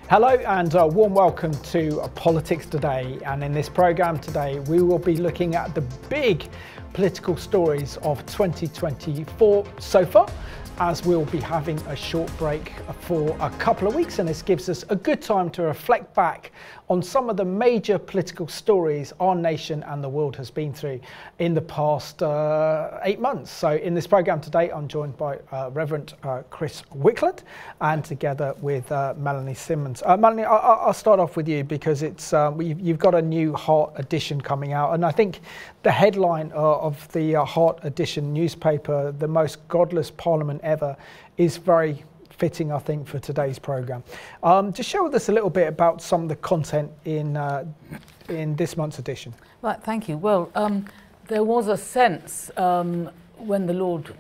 Hello and a warm welcome to Politics Today, and in this programme today we will be looking at the big political stories of 2024 so far, as we'll be having a short break for a couple of weeks, and this gives us a good time to reflect back on some of the major political stories our nation and the world has been through in the past 8 months. So in this programme today I'm joined by Reverend Chris Wickland, and together with Melanie Simmons. Melanie, I'll start off with you because it's you've got a new Heart edition coming out, and I think the headline of the Heart edition newspaper, "The Most Godless Parliament Ever," is very fitting, I think, for today's programme. Just share with us a little bit about some of the content in this month's edition. Right, thank you. Well, there was a sense when the Lord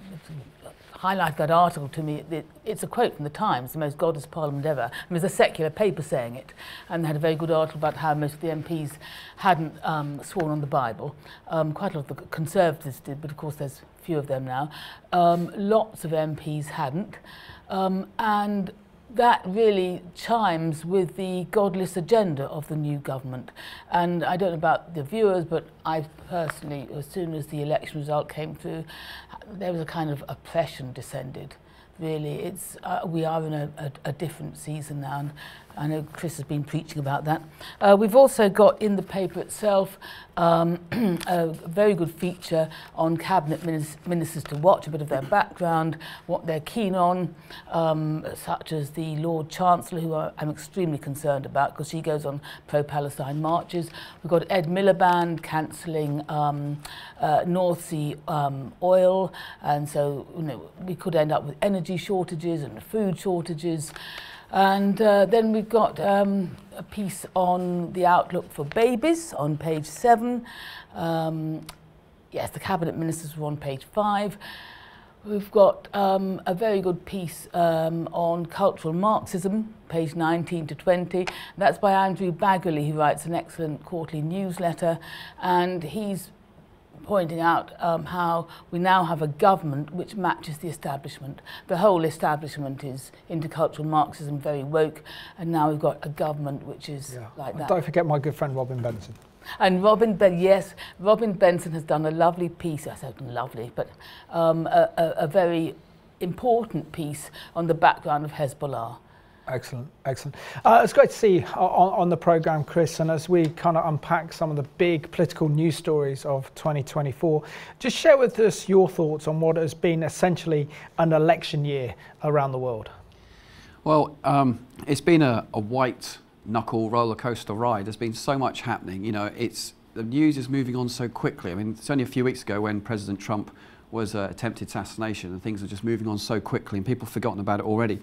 highlighted that article to me. It's a quote from the Times, "The Most Godless Parliament Ever." And there's a secular paper saying it, and they had a very good article about how most of the MPs hadn't sworn on the Bible. Quite a lot of the Conservatives did, but of course there's few of them now. Lots of MPs hadn't. And that really chimes with the godless agenda of the new government. And I don't know about the viewers, but I personally, as soon as the election result came through, there was a kind of oppression descended. Really, it's we are in a different season now, and I know Chris has been preaching about that. We've also got in the paper itself a very good feature on cabinet ministers to watch, a bit of their background, what they're keen on, such as the Lord Chancellor, who I'm extremely concerned about because she goes on pro-Palestine marches. We've got Ed Miliband cancelling North Sea oil, and so we could end up with energy shortages and food shortages. And then we've got a piece on the outlook for babies on page 7. Yes, the cabinet ministers were on page 5. We've got a very good piece on cultural Marxism, page 19 to 20. That's by Andrew Baggerly, who writes an excellent quarterly newsletter, and he's pointing out how we now have a government which matches the establishment. The whole establishment is into cultural Marxism, very woke, and now we've got a government which is like that. Don't forget my good friend Robin Benson. And Robin Benson has done a lovely piece, I said lovely, but a very important piece on the background of Hezbollah. Excellent, excellent. It's great to see you on the programme, Chris, and as we kind of unpack some of the big political news stories of 2024, just share with us your thoughts on what has been essentially an election year around the world. Well, it's been a white knuckle roller coaster ride. There's been so much happening. The news is moving on so quickly. I mean, it's only a few weeks ago when President Trump was attempted assassination, and things are just moving on so quickly and people have forgotten about it already.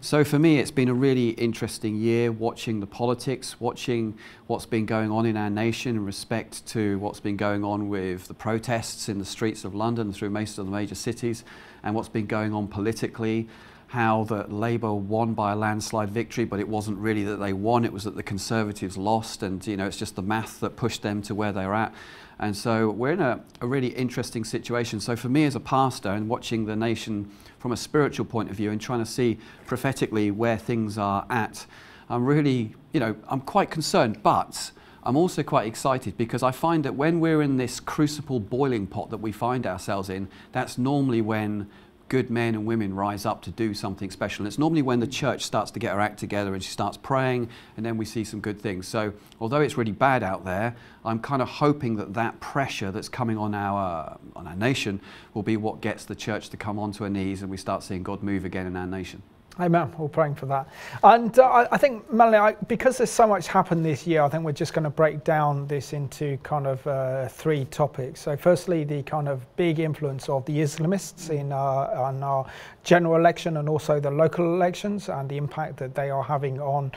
So for me, it's been a really interesting year watching the politics, watching what's been going on in our nation in respect to what's been going on with the protests in the streets of London and through most of the major cities, and what's been going on politically, how the Labour won by a landslide victory, but it wasn't really that they won, it was that the Conservatives lost, and it's just the math that pushed them to where they're at. And so we're in a really interesting situation. So for me as a pastor, and watching the nation from a spiritual point of view and trying to see prophetically where things are at, I'm really, I'm quite concerned, but I'm also quite excited because I find that when we're in this crucible boiling pot that we find ourselves in, that's normally when good men and women rise up to do something special. And it's normally when the church starts to get her act together and she starts praying, and then we see some good things. So although it's really bad out there, I'm kind of hoping that pressure that's coming on our nation will be what gets the church to come onto her knees and we start seeing God move again in our nation. Amen. We're praying for that. And I think, Melanie, because there's so much happened this year, I think we're just going to break down this into kind of 3 topics. So firstly, the kind of big influence of the Islamists on our general election and also the local elections, and the impact that they are having on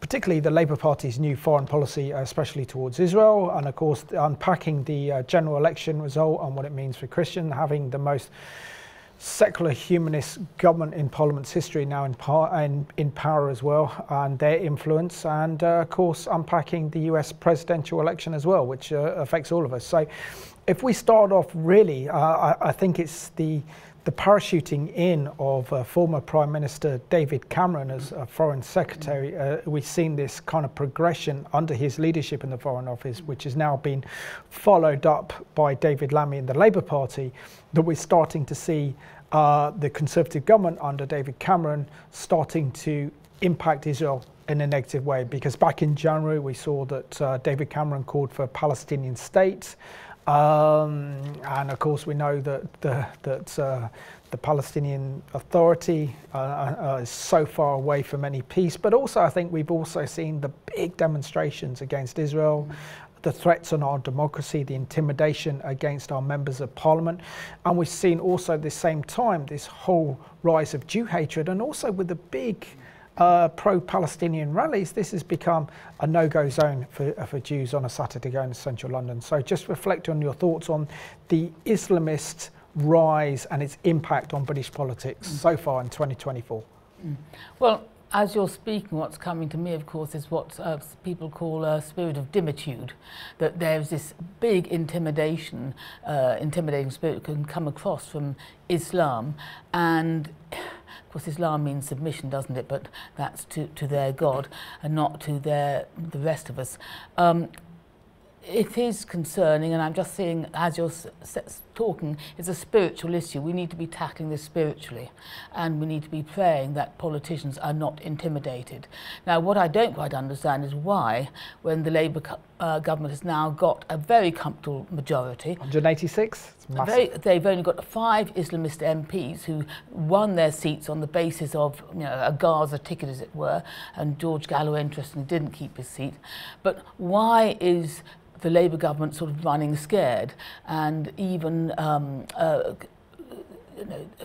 particularly the Labour Party's new foreign policy, especially towards Israel, and of course unpacking the general election result and what it means for Christians, having the most secular humanist government in Parliament's history now in power as well, and their influence, and of course unpacking the US presidential election as well, which affects all of us. So if we start off really, I think it's the the parachuting in of former Prime Minister David Cameron as Foreign Secretary. We've seen this kind of progression under his leadership in the Foreign Office, which has now been followed up by David Lammy in the Labour Party, that we're starting to see the Conservative government under David Cameron starting to impact Israel in a negative way. Because back in January we saw that David Cameron called for a Palestinian state. And of course we know that the Palestinian Authority is so far away from any peace. But also I think we've also seen the big demonstrations against Israel, the threats on our democracy, the intimidation against our members of parliament. And we've seen also at the same time this whole rise of Jew hatred, and also with the big pro-Palestinian rallies, this has become a no-go zone for Jews on a Saturday going to central London. So just reflect on your thoughts on the Islamist rise and its impact on British politics so far in 2024. Well, as you're speaking, what's coming to me, of course, is what people call a spirit of dimitude, that there's this big intimidating spirit that can come across from Islam. And of course, Islam means submission, doesn't it? But that's to their God and not to the rest of us. It is concerning, and I'm just seeing, as you're talking, it's a spiritual issue. We need to be tackling this spiritually, and we need to be praying that politicians are not intimidated. Now, what I don't quite understand is why, when the Labour government has now got a very comfortable majority, 186, it's massive. They've only got 5 Islamist MPs who won their seats on the basis of, you know, a Gaza ticket, as it were, and George Galloway, interestingly, didn't keep his seat. But why is the Labour government sort of running scared and even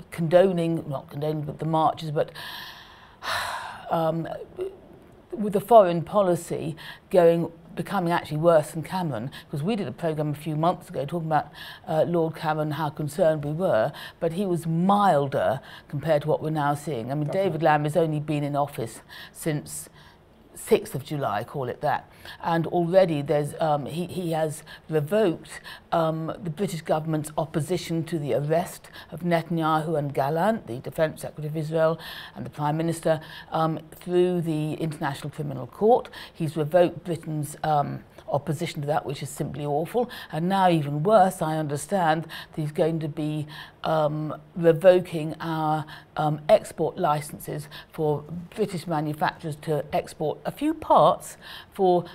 condoning, not condoning the marches, but with the foreign policy becoming actually worse than Cameron? Because we did a programme a few months ago talking about Lord Cameron, how concerned we were, but he was milder compared to what we're now seeing. I mean, David Lammy has only been in office since 6th of July, call it that, and already there's he has revoked the British government's opposition to the arrest of Netanyahu and Gallant, the Defence Secretary of Israel, and the Prime Minister, through the International Criminal Court. He's revoked Britain's opposition to that, which is simply awful. And now, even worse, I understand that he's going to be revoking our export licences for British manufacturers to export a few parts for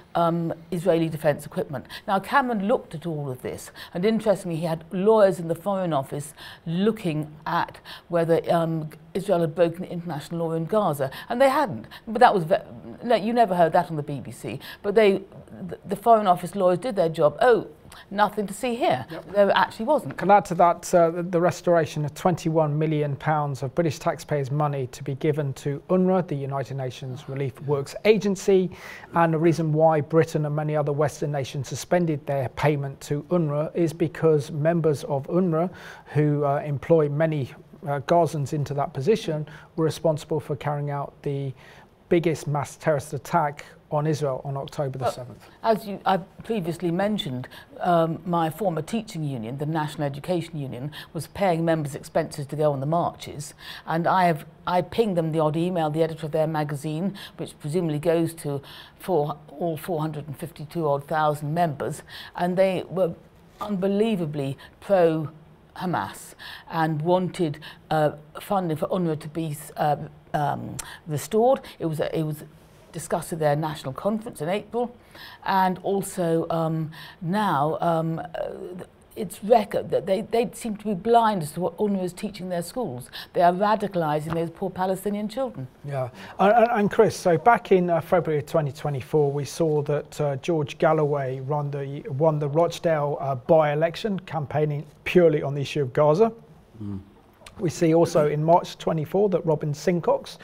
Israeli defence equipment. Now, Cameron looked at all of this, and interestingly, he had lawyers in the Foreign Office looking at whether Israel had broken international law in Gaza, and they hadn't. But that was no, you never heard that on the BBC. But the Foreign Office lawyers did their job. Oh, nothing to see here. Yep. There actually wasn't. Can I add to that the restoration of £21 million of British taxpayers' money to be given to UNRWA, the United Nations Relief Works Agency, and the reason why Britain and many other Western nations suspended their payment to UNRWA is because members of UNRWA who employ many Gazans into that position were responsible for carrying out the biggest mass terrorist attack on Israel on October the 7th. As I previously mentioned, my former teaching union, the National Education Union, was paying members' expenses to go on the marches, and I pinged them the odd email, the editor of their magazine, which presumably goes to all 452,000 members, and they were unbelievably pro-Hamas and wanted funding for UNRWA to be restored. It was discussed at their national conference in April, and also now it's record that they seem to be blind as to what UNRWA is teaching their schools. They are radicalising those poor Palestinian children. Yeah, and Chris, so back in February 2024, we saw that George Galloway won the Rochdale by-election, campaigning purely on the issue of Gaza. We see also in March 24 that Robin Sincox,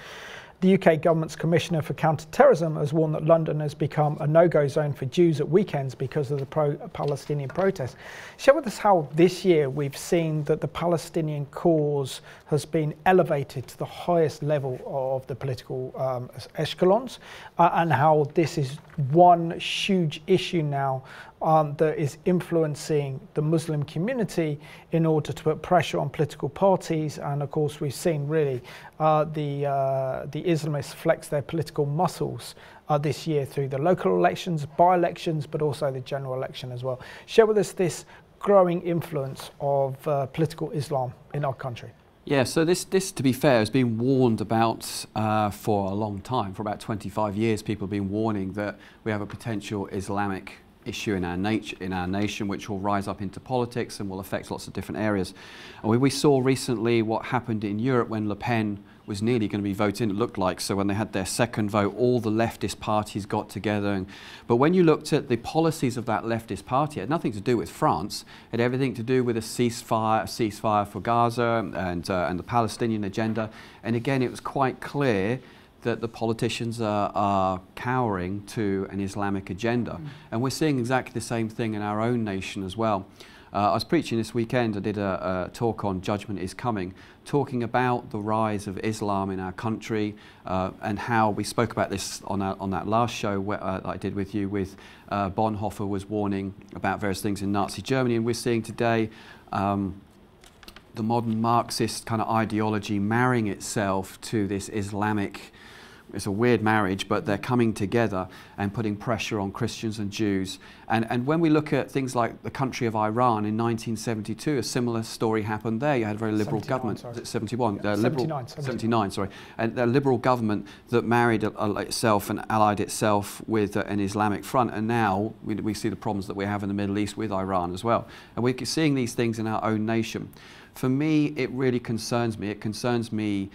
the UK government's Commissioner for Counter-Terrorism, has warned that London has become a no-go zone for Jews at weekends because of the pro-Palestinian protests. Share with us how this year we've seen that the Palestinian cause has been elevated to the highest level of the political echelons, and how this is one huge issue now that is influencing the Muslim community in order to put pressure on political parties. And of course, we've seen really the Islamists flex their political muscles this year through the local elections, by-elections, but also the general election as well. Share with us this growing influence of political Islam in our country. Yeah, so this, to be fair, has been warned about for a long time. For about 25 years, people have been warning that we have a potential Islamic issue in our nation, which will rise up into politics and will affect lots of different areas. And we saw recently what happened in Europe when Le Pen was nearly going to be voted in, it looked like. So when they had their second vote, all the leftist parties got together. But when you looked at the policies of that leftist party, it had nothing to do with France. It had everything to do with a ceasefire for Gaza and the Palestinian agenda. And again, it was quite clear that the politicians are cowering to an Islamic agenda. And we're seeing exactly the same thing in our own nation as well. I was preaching this weekend, I did a talk on Judgment is Coming, talking about the rise of Islam in our country and how we spoke about this on that last show that I did with you with Bonhoeffer was warning about various things in Nazi Germany, and we're seeing today the modern Marxist kind of ideology marrying itself to this Islamic. It's a weird marriage, but they're coming together and putting pressure on Christians and Jews. And when we look at things like the country of Iran in 1972, a similar story happened there. You had a very liberal government. Sorry. 71? Yeah, 79, sorry. And a liberal government that married itself and allied itself with an Islamic front. And now we see the problems that we have in the Middle East with Iran as well. And we're seeing these things in our own nation. For me, it really concerns me. It concerns me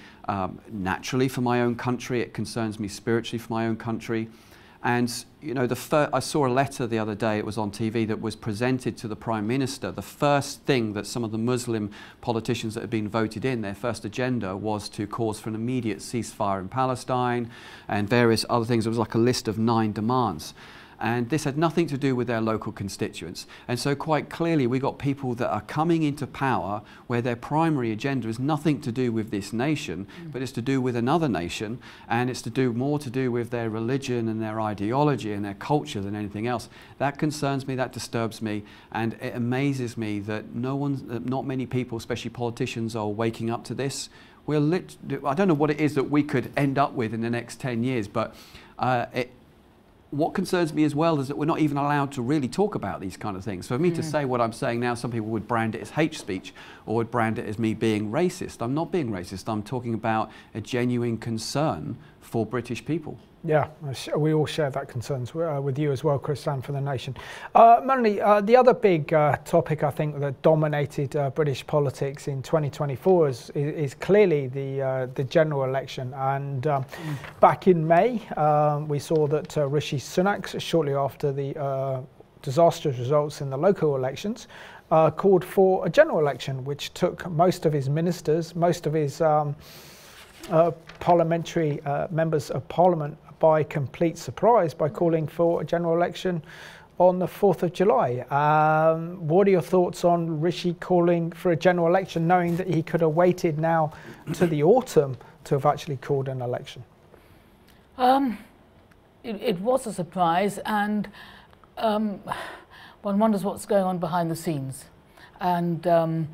naturally for my own country. It concerns me spiritually for my own country. And, you know, I saw a letter the other day, it was on TV, that was presented to the Prime Minister. The first thing that some of the Muslim politicians that had been voted in, their first agenda was to cause for an immediate ceasefire in Palestine and various other things. It was like a list of 9 demands. And this had nothing to do with their local constituents. And so quite clearly we got people that are coming into power where their primary agenda is nothing to do with this nation, but it's to do with another nation, and it's more to do with their religion and their ideology and their culture than anything else. That concerns me, that disturbs me, and it amazes me that not many people, especially politicians, are waking up to this. I don't know what it is that we could end up with in the next 10 years, but what concerns me as well is that we're not even allowed to really talk about these kind of things. For me to say what I'm saying now, some people would brand it as hate speech or would brand it as me being racist. I'm not being racist. I'm talking about a genuine concern for British people. Yeah, we all share that concerns with you as well, Chris, and for the nation. Melanie, the other big topic I think that dominated British politics in 2024 is clearly the general election. And back in May, we saw that Rishi Sunak, shortly after the disastrous results in the local elections, called for a general election, which took most of his ministers, most of his parliamentary members of parliament by complete surprise by calling for a general election on the 4th of July. What are your thoughts on Rishi calling for a general election, knowing that he could have waited now to the autumn to have actually called an election? It was a surprise, and one wonders what's going on behind the scenes. And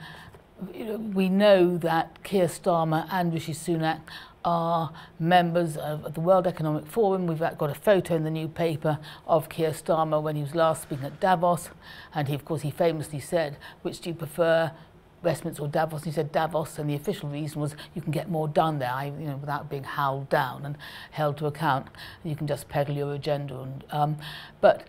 we know that Keir Starmer and Rishi Sunak are members of the World Economic Forum. We've got a photo in the new paper of Keir Starmer when he was last speaking at Davos, and of course he famously said, which do you prefer, Westminster or Davos? And he said Davos, and the official reason was you can get more done there, without being howled down and held to account. You can just peddle your agenda. But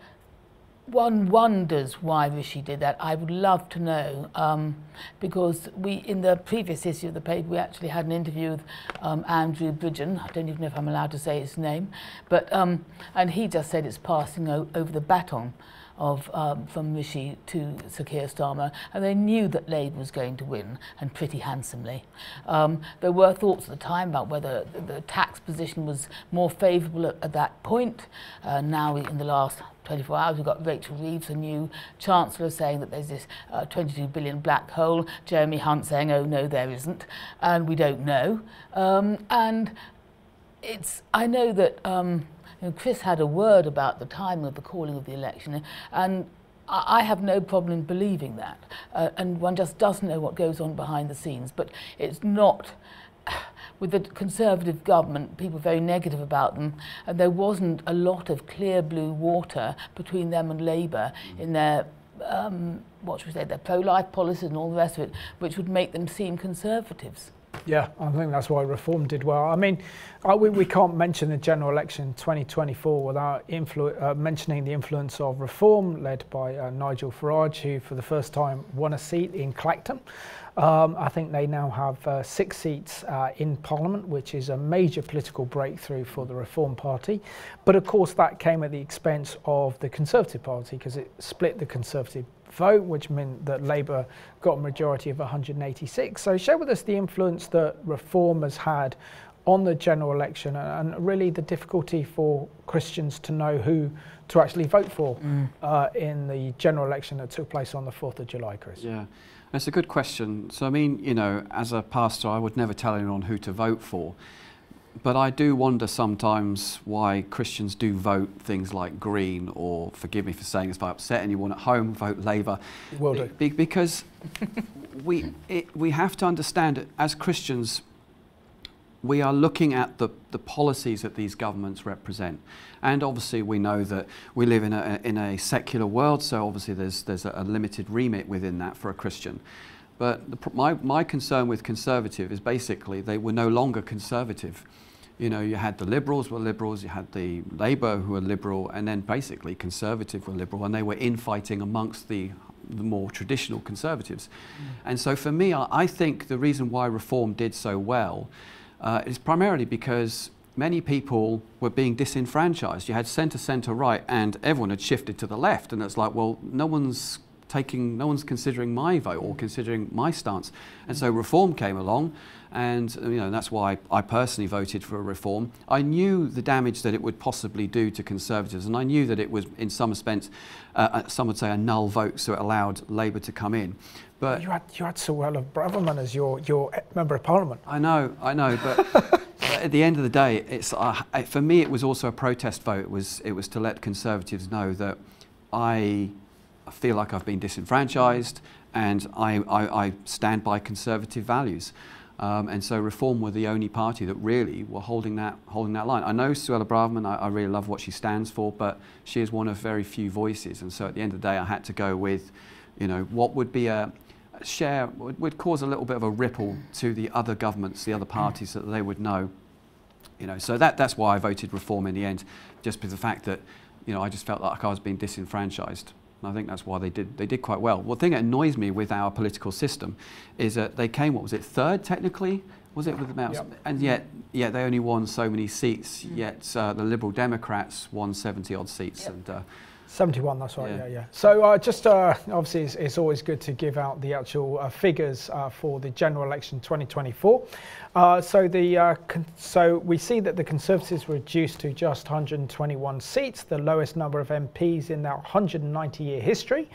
one wonders why Rishi did that. I would love to know, because in the previous issue of the paper, we actually had an interview with Andrew Bridgen. I don't even know if I'm allowed to say his name, but and he just said it's passing over the baton from Rishi to Sir Keir Starmer, and they knew that Labour was going to win, and pretty handsomely. There were thoughts at the time about whether the tax position was more favourable at that point. Now, in the last 24 hours, we've got Rachel Reeves, a new Chancellor, saying that there's this 22 billion black hole. Jeremy Hunt saying, oh no, there isn't, and we don't know. And I know that Chris had a word about the timing of the calling of the election, and I have no problem in believing that, and one just doesn't know what goes on behind the scenes. But it's not, with the Conservative government, people are very negative about them, and there wasn't a lot of clear blue water between them and Labour in their, what should we say, their pro-life policies and all the rest of it, which would make them seem conservatives. Yeah, I think that's why Reform did well. I mean, we can't mention the general election 2024 without mentioning the influence of Reform, led by Nigel Farage, who for the first time won a seat in Clacton. I think they now have 6 seats in Parliament, which is a major political breakthrough for the Reform Party. But of course, that came at the expense of the Conservative Party, because it split the Conservative vote, which meant that Labour got a majority of 186. So share with us the influence that Reform has had on the general election, and really the difficulty for Christians to know who to actually vote for in the general election that took place on the 4th of July, Chris. Yeah, that's a good question. So I mean, you know, as a pastor, I would never tell anyone who to vote for. But I do wonder sometimes why Christians do vote things like Green, or, forgive me for saying this if I upset anyone at home, vote Labour. Will do. Because we have to understand, as Christians, we are looking at the policies that these governments represent. And obviously we know that we live in a secular world, so obviously there's a limited remit within that for a Christian. But my concern with Conservative is basically they were no longer conservative. You know, you had the Liberals were Liberals, you had the Labour who were Liberal, and then basically Conservative were Liberal, and they were infighting amongst the more traditional Conservatives. And so for me, I think the reason why Reform did so well is primarily because many people were being disenfranchised. You had centre right, and everyone had shifted to the left, and it's like, well, no one's considering my vote or considering my stance. And so Reform came along, and you know, that's why I personally voted for Reform. I knew the damage that it would possibly do to Conservatives, and I knew that it was, in some respects, some would say a null vote, so it allowed Labour to come in. But you had Suella Braverman as your Member of Parliament. I know, but at the end of the day, it's for me it was also a protest vote. It was to let Conservatives know that I feel like I've been disenfranchised, and I stand by Conservative values. And so Reform were the only party that really were holding that line. I know Suella Braverman, I really love what she stands for, but she is one of very few voices. And so at the end of the day, I had to go with, you know, what would be would cause a little bit of a ripple to the other governments, the other parties, that they would know. You know, so that's why I voted Reform in the end, just because of the fact that, you know, I just felt like I was being disenfranchised. And I think that's why they did quite well. Well, the thing that annoys me with our political system is that they came, what was it, 3rd technically? Was it with the Mouse? Yep. And yet they only won so many seats, yet the Liberal Democrats won 70 odd seats. Yep. And 71, that's right, yeah. So obviously it's always good to give out the actual figures for the general election 2024. So we see that the Conservatives were reduced to just 121 seats, the lowest number of MPs in their 190-year history.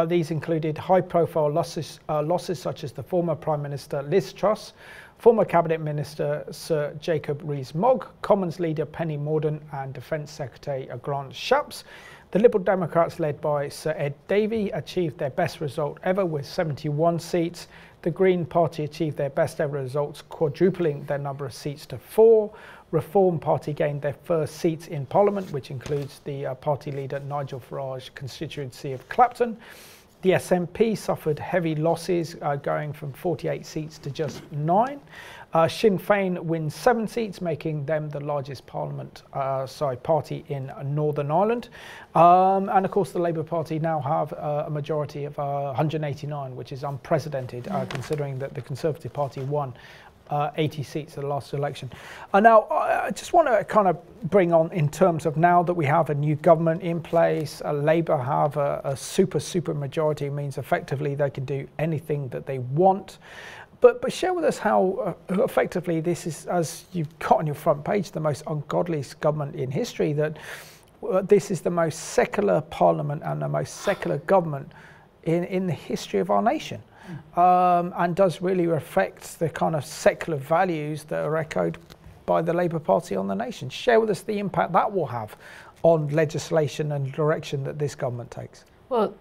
These included high-profile losses such as the former Prime Minister Liz Truss, former Cabinet Minister Sir Jacob Rees-Mogg, Commons leader Penny Mordaunt, and Defence Secretary Grant Shapps. The Liberal Democrats, led by Sir Ed Davey, achieved their best result ever with 71 seats. The Green Party achieved their best ever results, quadrupling their number of seats to 4. Reform Party gained their first seats in Parliament, which includes the party leader Nigel Farage constituency of Clapton. The SNP suffered heavy losses, going from 48 seats to just 9. Sinn Féin wins 7 seats, making them the largest party in Northern Ireland. And of course, the Labour Party now have a majority of 189, which is unprecedented, considering that the Conservative Party won 80 seats at the last election. Now, I just want to kind of bring on, in terms of now that we have a new government in place, Labour have a super majority, means effectively they can do anything that they want. But share with us how effectively this is, as you've got on your front page, the most ungodly government in history, that this is the most secular parliament and the most secular government in the history of our nation. And does really reflect the kind of secular values that are echoed by the Labour Party on the nation. Share with us the impact that will have on legislation and direction that this government takes. Well,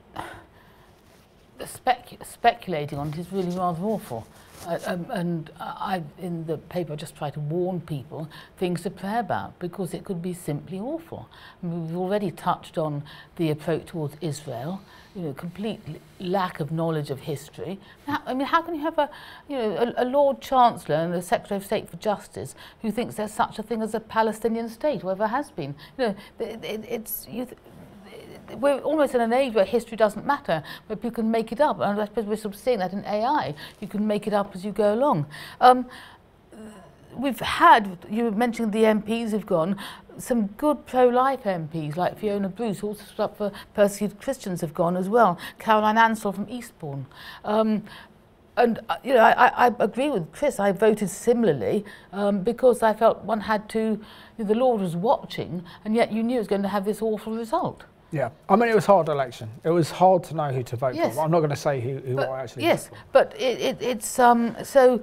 speculating on it is really rather awful. I, in the paper, just try to warn people things to pray about, because it could be simply awful. I mean, we've already touched on the approach towards Israel, complete lack of knowledge of history. I mean, how can you have a Lord Chancellor and a Secretary of State for Justice who thinks there's such a thing as a Palestinian state, or ever has been? We're almost in an age where history doesn't matter, where people can make it up. And I suppose we're sort of seeing that in AI. You can make it up as you go along. We've had, you were mentioning the MPs who've gone, some good pro-life MPs like Fiona Bruce, who also stood up for persecuted Christians, have gone as well. Caroline Ansell from Eastbourne. I agree with Chris. I voted similarly because I felt one had to, the Lord was watching, and yet you knew it was going to have this awful result. Yeah, I mean, it was a hard election. It was hard to know who to vote yes. for. I'm not going to say who I actually yes, vote for. But it's so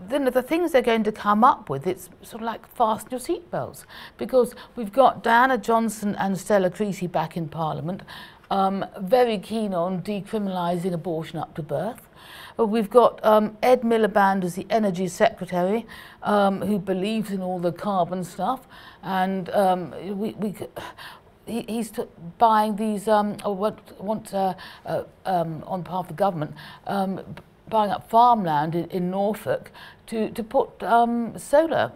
then the things they're going to come up with, it's sort of like fasten your seatbelts, because we've got Diana Johnson and Stella Creasy back in Parliament, very keen on decriminalising abortion up to birth. We've got Ed Miliband as the Energy Secretary, who believes in all the carbon stuff, and he's buying these, on behalf of the government, buying up farmland in Norfolk to put solar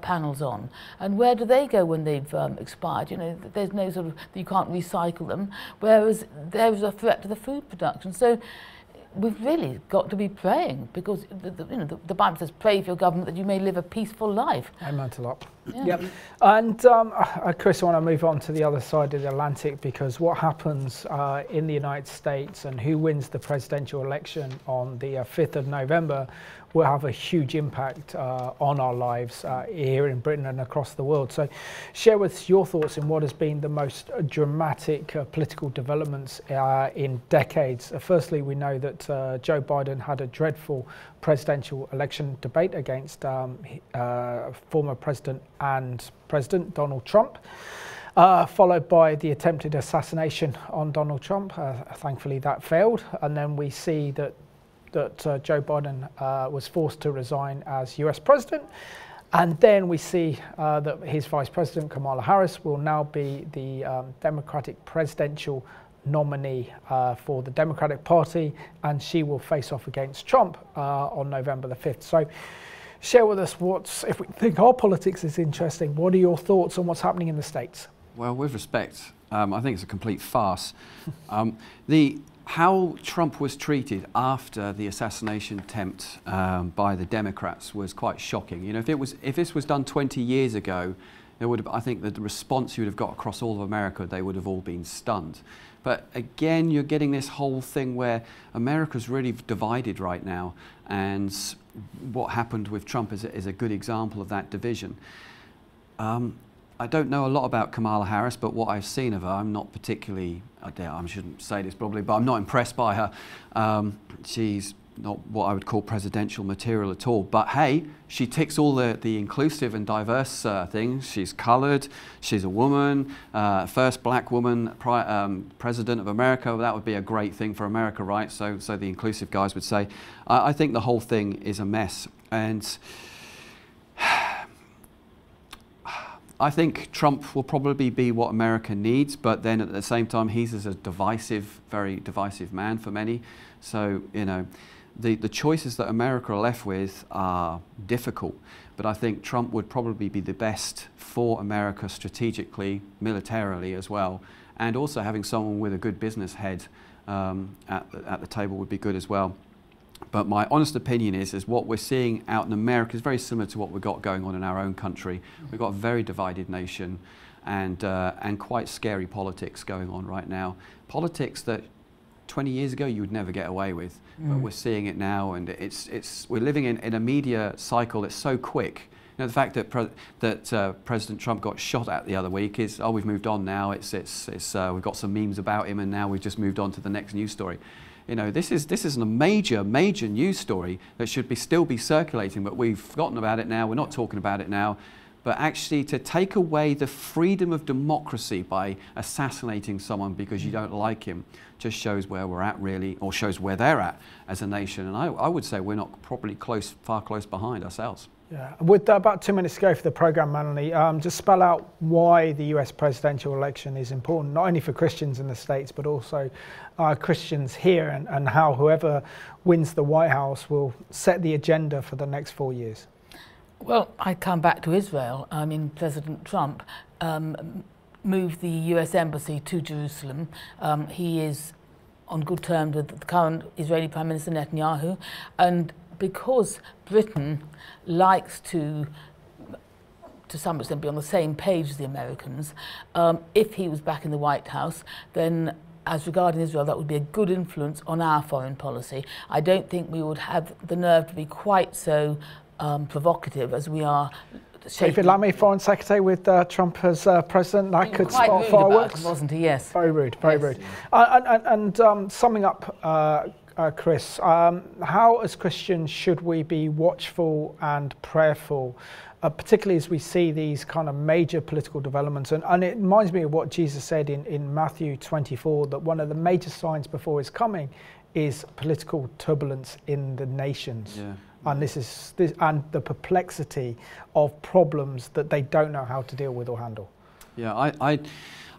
panels on. And where do they go when they've expired? There's no sort of, you can't recycle them, whereas there's a threat to the food production. So we've really got to be praying, because the Bible says, pray for your government that you may live a peaceful life. Amen to that. Yeah. Yep. And Chris, I want to move on to the other side of the Atlantic, because what happens in the United States and who wins the presidential election on the 5th of November will have a huge impact on our lives here in Britain and across the world. So share with us your thoughts on what has been the most dramatic political developments in decades. Firstly, we know that Joe Biden had a dreadful presidential election debate against former president and President Donald Trump, followed by the attempted assassination on Donald Trump. Thankfully that failed, and then we see that Joe Biden was forced to resign as US president, and then we see that his vice president Kamala Harris will now be the Democratic presidential nominee for the Democratic Party, and she will face off against Trump on November the 5th. So share with us if we think our politics is interesting, what are your thoughts on what's happening in the States? Well, with respect, I think it's a complete farce. How Trump was treated after the assassination attempt by the Democrats was quite shocking. If this was done 20 years ago, I think that the response you would have got across all of America, they would have all been stunned. But again, you're getting this whole thing where America's really divided right now, and what happened with Trump is a good example of that division. I don't know a lot about Kamala Harris, but what I've seen of her, I'm not particularly, I shouldn't say this probably, but I'm not impressed by her. She's not what I would call presidential material at all. But hey, she ticks all the inclusive and diverse things. She's coloured, she's a woman, first black woman president of America. That would be a great thing for America, right? So the inclusive guys would say. I think the whole thing is a mess. And I think Trump will probably be what America needs, but then at the same time, he's a very divisive man for many. So, the choices that America are left with are difficult, but I think Trump would probably be the best for America strategically, militarily as well, and also having someone with a good business head at the table would be good as well. But my honest opinion is what we're seeing out in America is very similar to what we've got going on in our own country. We've got a very divided nation and quite scary politics going on right now. Politics that 20 years ago you would never get away with, but we're seeing it now, and we're living in a media cycle that's so quick. The fact that President Trump got shot at the other week is, we've moved on now. We've got some memes about him, and now we've just moved on to the next news story. This is a major news story that should still be circulating, but we've forgotten about it now. We're not talking about it now. But actually to take away the freedom of democracy by assassinating someone because you don't like him just shows where we're at really, or shows where they're at as a nation. And I would say we're not probably far close behind ourselves. Yeah. With about 2 minutes to go for the programme, Melanie, just spell out why the US presidential election is important, not only for Christians in the States, but also Christians here, and how whoever wins the White House will set the agenda for the next 4 years. Well, I come back to Israel. I mean, President Trump moved the US embassy to Jerusalem. He is on good terms with the current Israeli Prime Minister Netanyahu, and because Britain likes to some extent be on the same page as the Americans, if he was back in the White House, then as regarding Israel, that would be a good influence on our foreign policy. I don't think we would have the nerve to be quite so provocative as we are. David Lammy, Foreign Secretary with Trump as president, that could spark fireworks. Wasn't he? Yes. Very rude, very rude. And summing up, Chris, how as Christians should we be watchful and prayerful, particularly as we see these kind of major political developments? And it reminds me of what Jesus said in Matthew 24, that one of the major signs before his coming is political turbulence in the nations. Yeah. And and the perplexity of problems that they don't know how to deal with or handle. Yeah,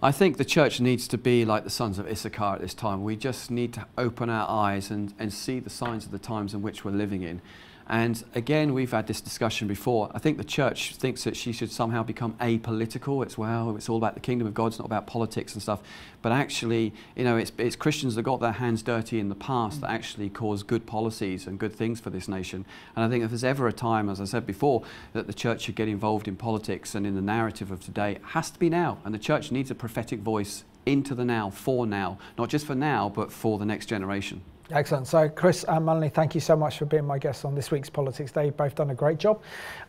I think the church needs to be like the sons of Issachar at this time. We just need to open our eyes and see the signs of the times in which we're living in. And again, we've had this discussion before. I think the church thinks that she should somehow become apolitical. It's all about the kingdom of God, it's not about politics and stuff. But actually, you know, it's Christians that got their hands dirty in the past that actually caused good policies and good things for this nation. And I think if there's ever a time, as I said before, that the church should get involved in politics and in the narrative of today, it has to be now. And the church needs a prophetic voice into the now, for now, not just for now, but for the next generation. Excellent. So Chris and Melanie, thank you so much for being my guests on this week's Politics Day. You've both done a great job.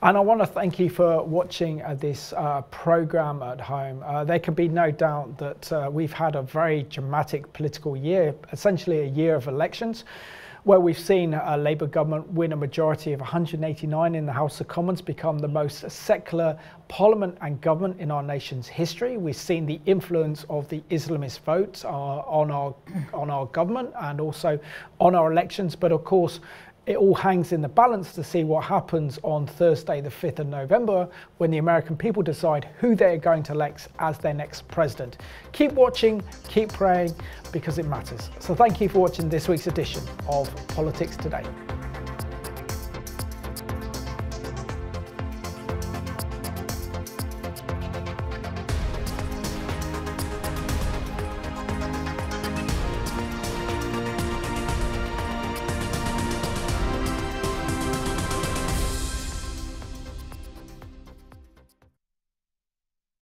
And I want to thank you for watching this programme at home. There can be no doubt that we've had a very dramatic political year, essentially a year of elections, where we've seen a Labour government win a majority of 189 in the House of Commons, become the most secular parliament and government in our nation's history. We've seen the influence of the Islamist vote on our government and also on our elections. But of course, it all hangs in the balance to see what happens on Thursday, the 5th of November, when the American people decide who they're going to elect as their next president. Keep watching, keep praying, because it matters. So thank you for watching this week's edition of Politics Today.